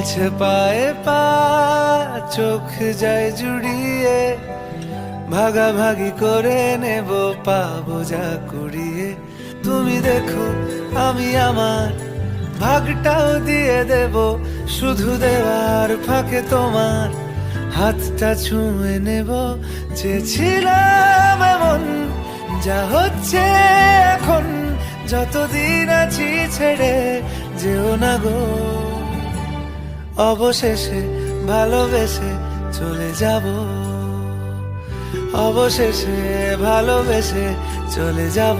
মিলছে পায়ে পা, চোখ যায় জুড়িয়ে, ভাগাভাগি করে নেব পাবো যা কুড়িয়ে। তুমি দেখো আমি আমার ভাগটাও দিয়ে দেব, শুধু দেওয়ার ফাঁকে তোমার হাতটা ছুঁয়ে নেব। চেয়েছিলাম এমন, যা হচ্ছে এখন, যতদিন আছি ছেড়ে যেও না গো। অবশেষে ভালোবেসে চলে যাব, অবশেষে ভালোবেসে চলে যাব।